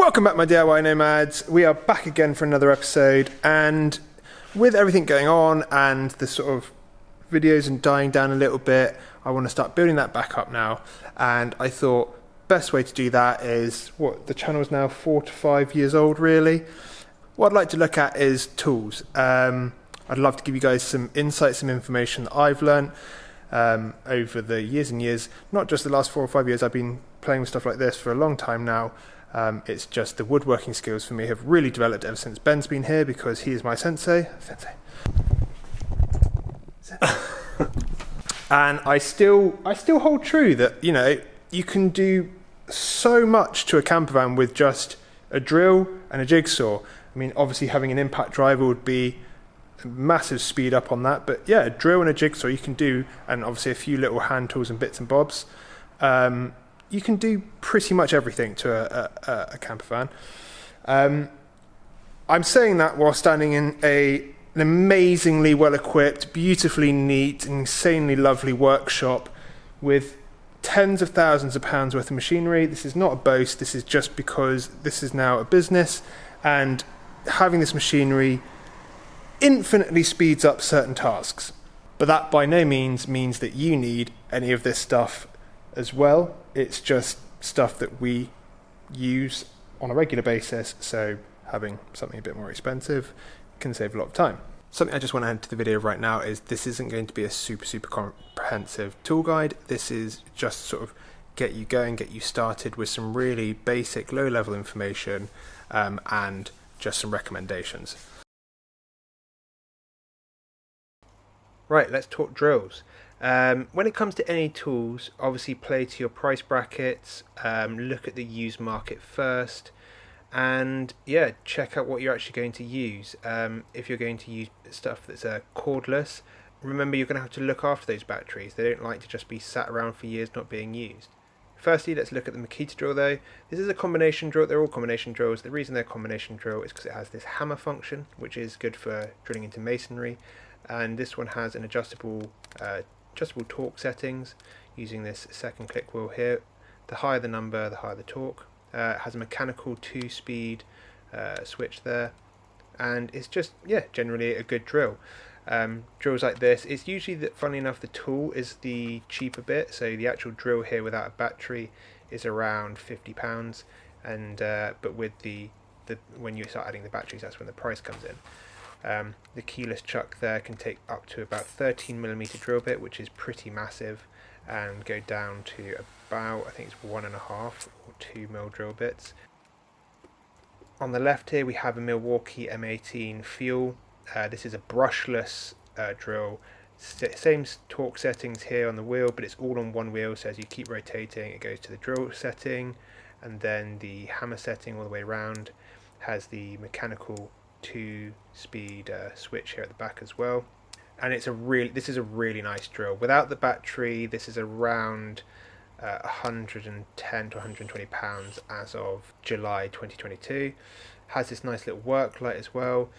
Welcome back, my DIY nomads. We are back again for another episode, and with everything going on and the sort of videos and dying down a little bit, I want to start building that back up now. And I thought best way to do that is, the channel is now 4 to 5 years old really. What I'd like to look at is tools. I'd love to give you guys some insights, some information that I've learned over the years and years, not just the last 4 or 5 years. I've been playing with stuff like this for a long time now. It's just the woodworking skills for me have really developed ever since Ben's been here, because he is my sensei. And I still hold true that, you know, you can do so much to a campervan with just a drill and a jigsaw. I mean, obviously having an impact driver would be a massive speed up on that, but yeah, a drill and a jigsaw you can do, and obviously a few little hand tools and bits and bobs. You can do pretty much everything to a campervan. I'm saying that while standing in an amazingly well-equipped, beautifully neat, insanely lovely workshop with tens of thousands of pounds worth of machinery. This is not a boast, this is just because this is now a business, and having this machinery infinitely speeds up certain tasks. But that by no means means that you need any of this stuff as well. It's just stuff that we use on a regular basis, so having something a bit more expensive can save a lot of time. Something I just want to add to the video right now is this isn't going to be a super comprehensive tool guide. This is just sort of get you going, get you started with some really basic low level information and just some recommendations. Right, let's talk drills. When it comes to any tools, obviously play to your price brackets, look at the used market first, and yeah, check out what you're actually going to use. If you're going to use stuff that's cordless, remember you're going to have to look after those batteries. They don't like to just be sat around for years not being used. Firstly, let's look at the Makita drill though. This is a combination drill. They're all combination drills. The reason they're combination drill is because it has this hammer function, which is good for drilling into masonry, and this one has an adjustable torque settings using this second click wheel here. The higher the number, the higher the torque. It has a mechanical 2-speed switch there, and it's just, yeah, generally a good drill. Drills like this, it's usually that, funnily enough, the tool is the cheaper bit, so the actual drill here without a battery is around £50, and but with the when you start adding the batteries, that's when the price comes in. The keyless chuck there can take up to about 13mm drill bit, which is pretty massive, and go down to about, I think it's 1.5 or 2 mil drill bits. On the left here we have a Milwaukee M18 fuel. This is a brushless drill. Same torque settings here on the wheel, but it's all on one wheel, so as you keep rotating it goes to the drill setting, and then the hammer setting all the way around. Has the mechanical 2-speed switch here at the back as well, and this is a really nice drill. Without the battery, this is around 110 to 120 pounds as of July 2022. Has this nice little work light as well,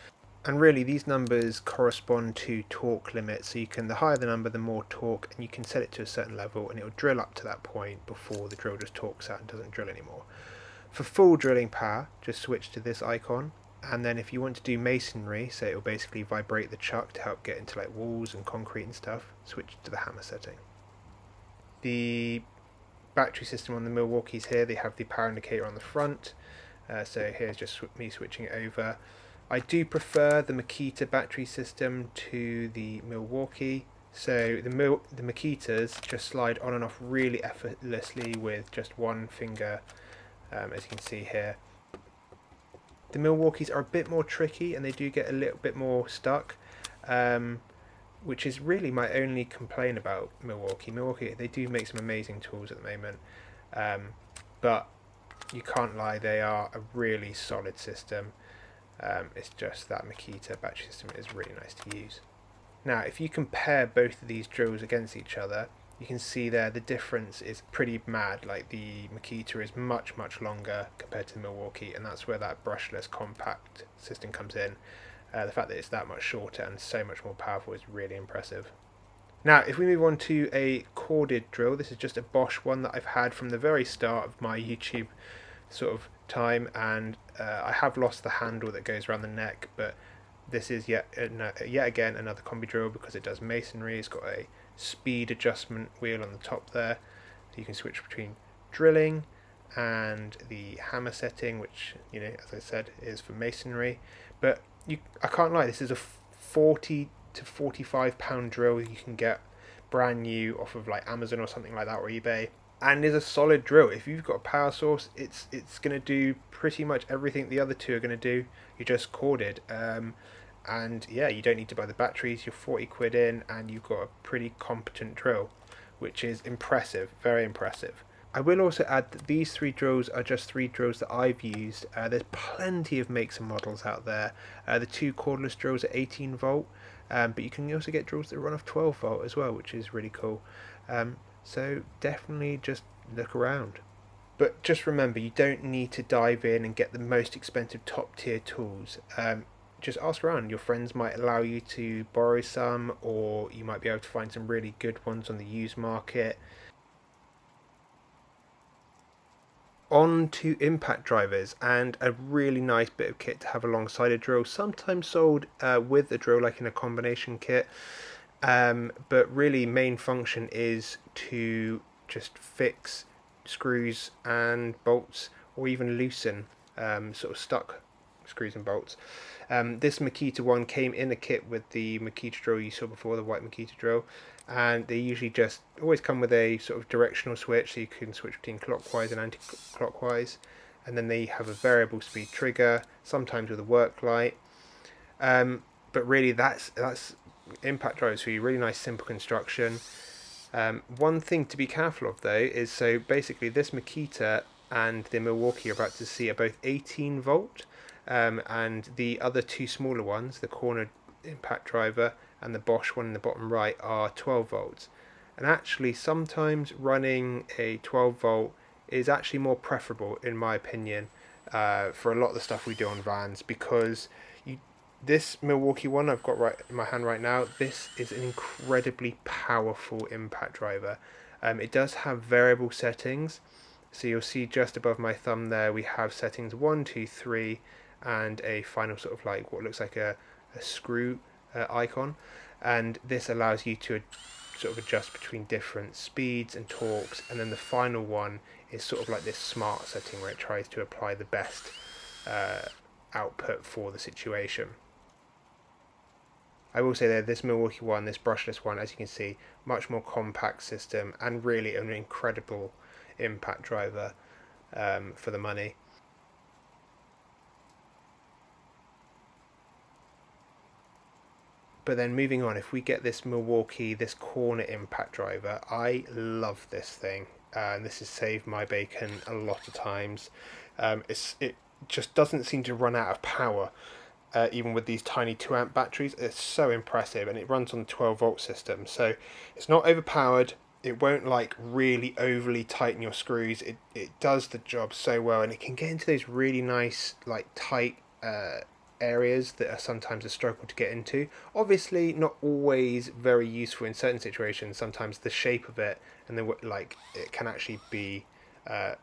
and really these numbers correspond to torque limits, so you can, the higher the number the more torque, and you can set it to a certain level and it will drill up to that point before the drill just torques out and doesn't drill anymore. For full drilling power, just switch to this icon. And then if you want to do masonry, so it will basically vibrate the chuck to help get into like walls and concrete and stuff, switch to the hammer setting. The battery system on the Milwaukee's here, they have the power indicator on the front, so here's just me switching it over. I do prefer the Makita battery system to the Milwaukee, so the Makitas just slide on and off really effortlessly with just one finger, as you can see here. The Milwaukees are a bit more tricky, and they do get a little bit more stuck, which is really my only complaint about Milwaukee. Milwaukee, they do make some amazing tools at the moment, but you can't lie, they are a really solid system. It's just that Makita battery system is really nice to use. Now, if you compare both of these drills against each other, you can see there the difference is pretty mad. Like the Makita is much longer compared to the Milwaukee, and that's where that brushless compact system comes in. The fact that it's that much shorter and so much more powerful is really impressive. Now, if we move on to a corded drill, this is just a Bosch one that I've had from the very start of my YouTube sort of time, and I have lost the handle that goes around the neck, but this is yet again another combi drill because it does masonry. It's got a speed adjustment wheel on the top there, so you can switch between drilling and the hammer setting, which, you know, as I said, is for masonry. But I can't lie, this is a 40 to 45 pound drill you can get brand new off of like Amazon or something like that, or eBay, and is a solid drill. If you've got a power source, it's going to do pretty much everything the other two are going to do. You just corded, and yeah, you don't need to buy the batteries. You're 40 quid in and you've got a pretty competent drill, which is impressive, very impressive. I will also add that these 3 drills are just 3 drills that I've used. There's plenty of makes and models out there. The 2 cordless drills are 18 volt, but you can also get drills that run off 12 volt as well, which is really cool. So definitely just look around. But just remember, you don't need to dive in and get the most expensive top tier tools. Just ask around. Your friends might allow you to borrow some, or you might be able to find some really good ones on the used market. On to impact drivers, and a really nice bit of kit to have alongside a drill, sometimes sold with a drill, like in a combination kit. But really main function is to just fix screws and bolts, or even loosen sort of stuck screws and bolts. This Makita one came in a kit with the Makita drill you saw before, the white Makita drill, and they usually just always come with a sort of directional switch, so you can switch between clockwise and anti-clockwise, and then they have a variable speed trigger, sometimes with a work light. But really that's impact drivers for you. Really nice simple construction. One thing to be careful of though is, so basically this Makita and the Milwaukee you're about to see are both 18 volt, and the other 2 smaller ones, the corner impact driver and the Bosch one in the bottom right, are 12 volts. And actually sometimes running a 12 volt is actually more preferable, in my opinion, for a lot of the stuff we do on vans, because this Milwaukee one I've got right in my hand right now, this is an incredibly powerful impact driver. It does have variable settings, so you'll see just above my thumb there we have settings 1, 2, 3, and a final sort of like what looks like a screw icon, and this allows you to sort of adjust between different speeds and torques, and then the final one is sort of like this smart setting where it tries to apply the best output for the situation. I will say that this Milwaukee one, this brushless one, as you can see, much more compact system and really an incredible impact driver for the money. But then moving on, if we get this Milwaukee, this corner impact driver, I love this thing. And this has saved my bacon a lot of times. It just doesn't seem to run out of power, even with these tiny 2 amp batteries. It's so impressive, and it runs on the 12 volt system. So it's not overpowered. It won't like really overly tighten your screws. It does the job so well, and it can get into those really nice like tight areas that are sometimes a struggle to get into. Obviously not always very useful in certain situations. Sometimes the shape of it and the like, it can actually be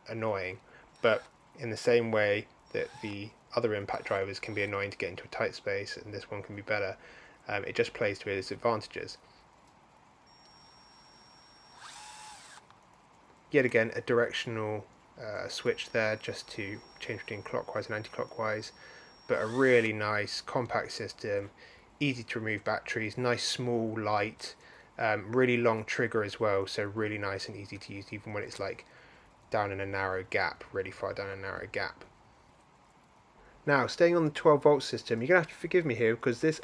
annoying, but in the same way that the other impact drivers can be annoying to get into a tight space, and this one can be better, it just plays to its advantages. Yet again, a directional switch there just to change between clockwise and anti-clockwise, but a really nice compact system, easy to remove batteries, nice small light, really long trigger as well, so really nice and easy to use even when it's like down in a narrow gap, really far down a narrow gap. Now, staying on the 12 volt system, you're going to have to forgive me here because this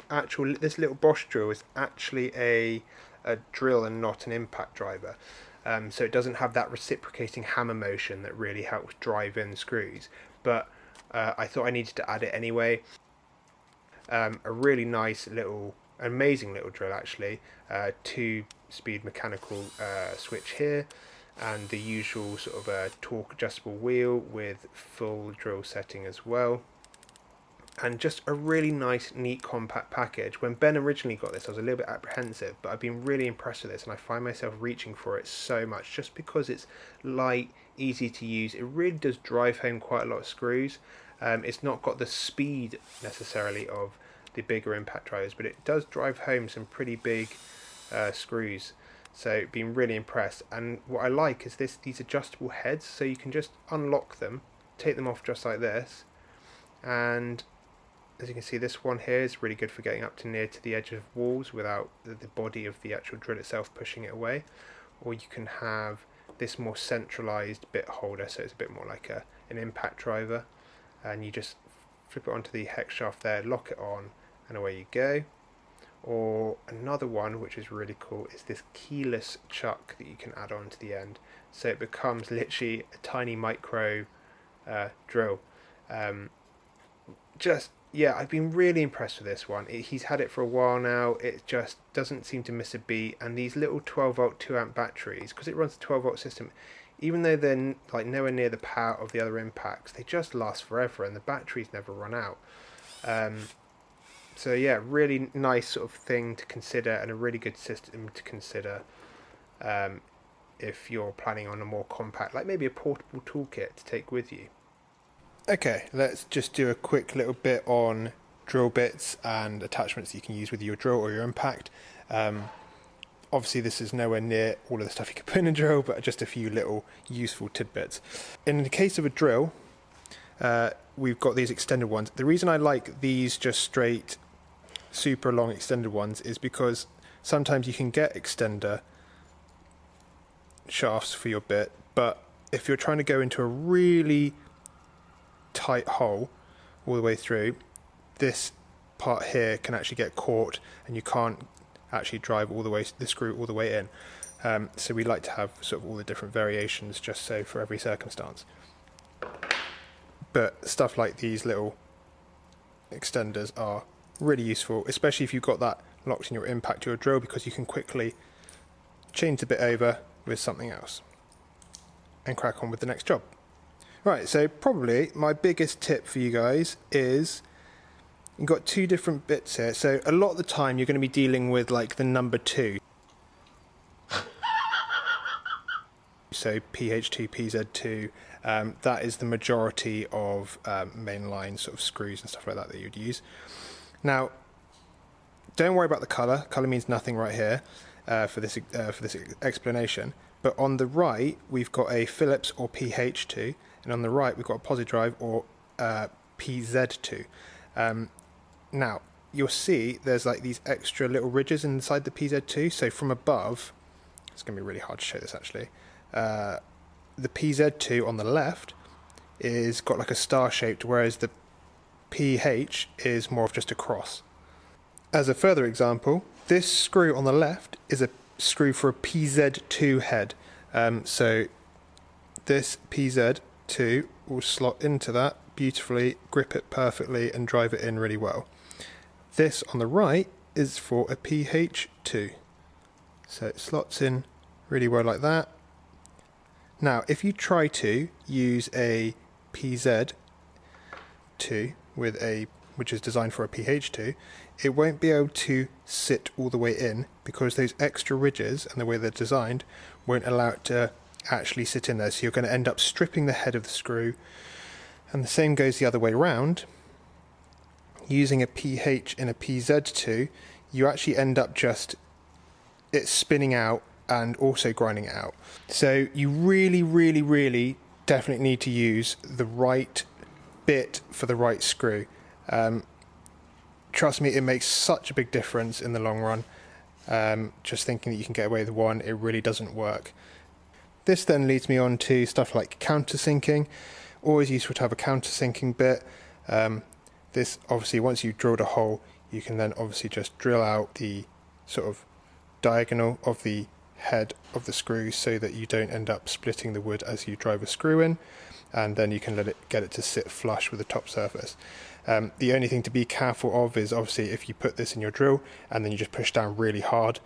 little Bosch drill is actually a drill and not an impact driver. So it doesn't have that reciprocating hammer motion that really helps drive in screws. But I thought I needed to add it anyway. A really nice little, amazing little drill actually. 2-speed mechanical switch here, and the usual sort of torque adjustable wheel with full drill setting as well. and just a really nice, neat, compact package. When Ben originally got this, I was a little bit apprehensive, but I've been really impressed with this, and I find myself reaching for it so much just because it's light, easy to use. It really does drive home quite a lot of screws. It's not got the speed necessarily of the bigger impact drivers, but it does drive home some pretty big screws. So been really impressed. And what I like is these adjustable heads, so you can just unlock them, take them off just like this, and as you can see, this one here is really good for getting up to near to the edge of walls without the body of the actual drill itself pushing it away. Or you can have this more centralized bit holder, so it's a bit more like an impact driver, and you just flip it onto the hex shaft there, lock it on, and away you go. Or another one which is really cool is this keyless chuck that you can add on to the end, so it becomes literally a tiny micro drill. Yeah, I've been really impressed with this one. He's had it for a while now. It just doesn't seem to miss a beat, and these little 12 volt 2 amp batteries, because it runs a 12 volt system, even though they're like nowhere near the power of the other impacts, they just last forever and the batteries never run out. So yeah, really nice sort of thing to consider, and a really good system to consider if you're planning on a more compact, like maybe a portable toolkit to take with you. Okay, let's just do a quick little bit on drill bits and attachments you can use with your drill or your impact. Obviously this is nowhere near all of the stuff you could put in a drill, but just a few little useful tidbits. In the case of a drill, we've got these extended ones. The reason I like these just straight super long extended ones is because sometimes you can get extender shafts for your bit, but if you're trying to go into a really tight hole all the way through, this part here can actually get caught and you can't actually drive all the way the screw all the way in. So we like to have sort of all the different variations just so for every circumstance. But stuff like these little extenders are really useful, especially if you've got that locked in your impact to your drill, because you can quickly change the bit over with something else and crack on with the next job. Right, so probably my biggest tip for you guys is you've got two different bits here. So a lot of the time you're going to be dealing with like the number 2. So PH2, PZ2, that is the majority of mainline sort of screws and stuff like that you'd use. Now, don't worry about the colour. Colour means nothing right here for this explanation. But on the right, we've got a Phillips or PH2, and on the right, we've got a Posi-Drive or PZ2. Now, you'll see there's like these extra little ridges inside the PZ2. So from above, it's going to be really hard to show this actually. The PZ2 on the left is got like a star shaped, whereas the PH is more of just a cross. As a further example, this screw on the left is a screw for a PZ2 head. So this PZ2 will slot into that beautifully, grip it perfectly and drive it in really well. This on the right is for a PH2. So it slots in really well like that. Now if you try to use a PZ2 which is designed for a PH2, it won't be able to sit all the way in because those extra ridges and the way they're designed won't allow it to actually sit in there. So you're going to end up stripping the head of the screw, and the same goes the other way around. Using a PH in a PZ2, you actually end up just it spinning out and also grinding it out. So you really definitely need to use the right bit for the right screw. Trust me, it makes such a big difference in the long run. Just thinking that you can get away with one, it really doesn't work. This then leads me on to stuff like countersinking. Always useful to have a countersinking bit. This obviously, once you've drilled a hole, you can then obviously just drill out the sort of diagonal of the head of the screw so that you don't end up splitting the wood as you drive a screw in, and then you can get it to sit flush with the top surface. The only thing to be careful of is obviously if you put this in your drill and then you just push down really hard,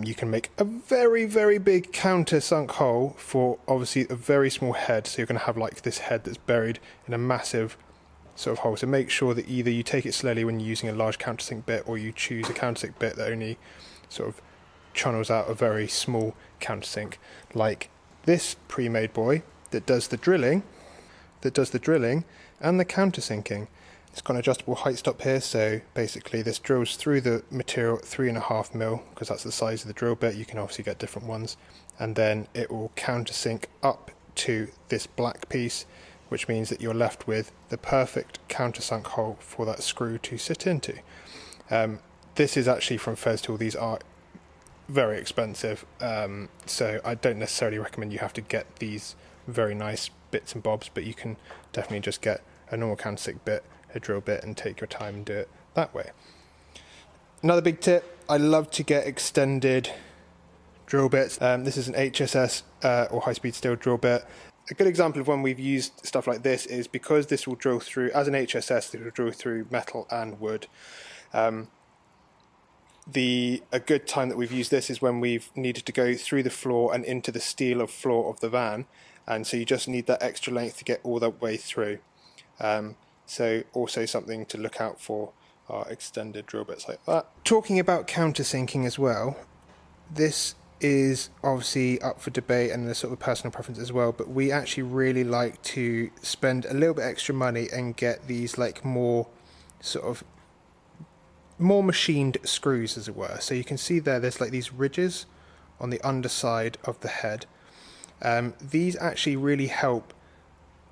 you can make a very big counter-sunk hole for obviously a very small head. So you're going to have like this head that's buried in a massive sort of hole. So make sure that either you take it slowly when you're using a large countersink bit, or you choose a countersink bit that only sort of channels out a very small countersink, like this pre-made boy that does the drilling and the countersinking. It's got an adjustable height stop here, so basically this drills through the material at 3.5 mil, because that's the size of the drill bit. You can obviously get different ones, and then it will countersink up to this black piece, which means that you're left with the perfect countersunk hole for that screw to sit into. This is actually from Festool. These are very expensive, so I don't necessarily recommend you have to get these very nice bits and bobs, but you can definitely just get a normal countersink bit, a drill bit, and take your time and do it that way. Another big tip, I love to get extended drill bits. This is an HSS or high-speed steel drill bit. A good example of when we've used stuff like this is because this will drill through, as an HSS, it will drill through metal and wood. A good time that we've used this is when we've needed to go through the floor and into the steel of floor of the van, and so you just need that extra length to get all that way through. So also something to look out for are extended drill bits like that. Talking about countersinking as well, this is obviously up for debate and a sort of personal preference as well, but we actually really like to spend a little bit extra money and get these like more machined screws, as it were. So you can see there's like these ridges on the underside of the head. These actually really help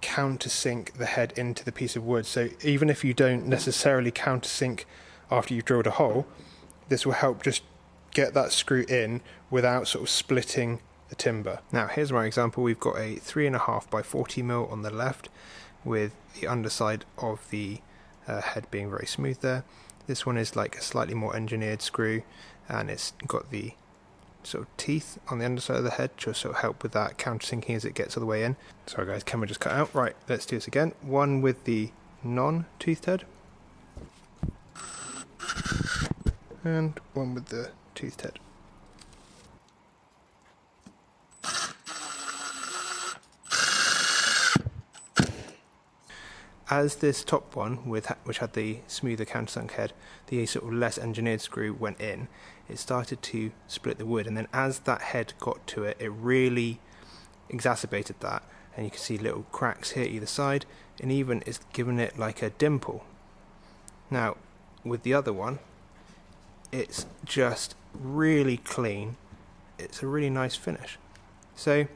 countersink the head into the piece of wood. So even if you don't necessarily countersink after you've drilled a hole, this will help just get that screw in without sort of splitting the timber. Now here's my example. We've got a 3.5 by 40 mil on the left, with the underside of the head being very smooth there. This one is like a slightly more engineered screw, and it's got the sort of teeth on the underside of the head to sort of help with that countersinking as it gets all the way in. Sorry guys, camera just cut out. Right, let's do this again. One with the non-toothed head, and one with the toothed head. As this top one, which had the smoother countersunk head, the sort of less engineered screw went in, it started to split the wood, and then as that head got to it, it really exacerbated that, and you can see little cracks here either side, and even it's given it like a dimple. Now with the other one, it's just really clean. It's a really nice finish. So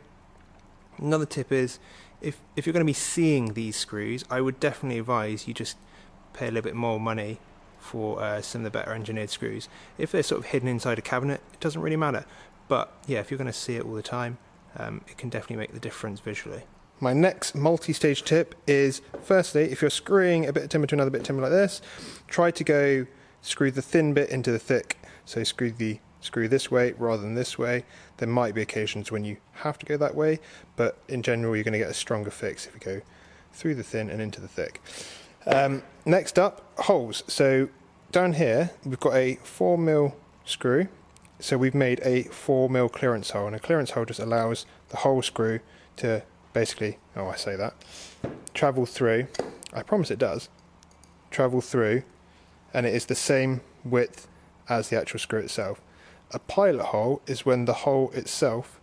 another tip is, if you're going to be seeing these screws, I would definitely advise you just pay a little bit more money for some of the better engineered screws. If they're sort of hidden inside a cabinet, it doesn't really matter. But yeah, if you're going to see it all the time, it can definitely make the difference visually. My next multi-stage tip is, firstly, if you're screwing a bit of timber to another bit of timber like this, try to go screw the thin bit into the thick. So screw this way rather than this way. There might be occasions when you have to go that way, but in general you're going to get a stronger fix if you go through the thin and into the thick. Next up, holes. So down here we've got a 4mm screw, so we've made a 4mm clearance hole, and a clearance hole just allows the whole screw to basically, travel through. I promise it does travel through, and it is the same width as the actual screw itself. A pilot hole is when the hole itself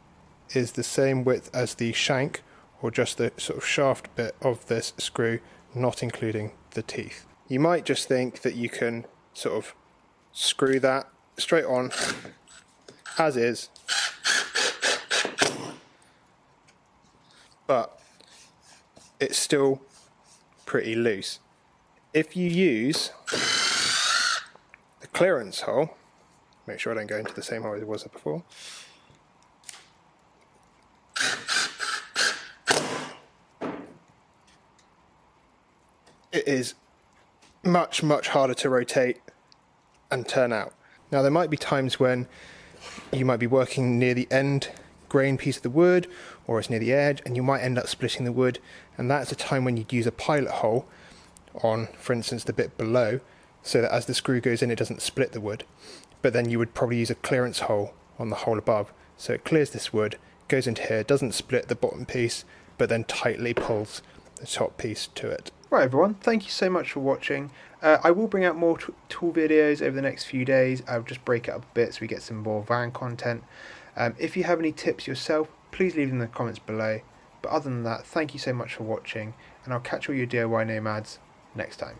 is the same width as the shank, or just the sort of shaft bit of this screw, not including the teeth. You might just think that you can sort of screw that straight on as is, but it's still pretty loose. If you use the clearance hole, make sure I don't go into the same hole as it was before. It is much harder to rotate and turn out. Now there might be times when you might be working near the end grain piece of the wood, or it's near the edge, and you might end up splitting the wood, and that's a time when you'd use a pilot hole on, for instance, the bit below, so that as the screw goes in it doesn't split the wood. But then you would probably use a clearance hole on the hole above, so it clears this wood, goes into here, doesn't split the bottom piece, but then tightly pulls the top piece to it. Right everyone, thank you so much for watching. I will bring out more tool videos over the next few days. I'll just break it up a bit so we get some more van content. If you have any tips yourself, please leave them in the comments below. But other than that, thank you so much for watching, and I'll catch all you DIY nomads next time.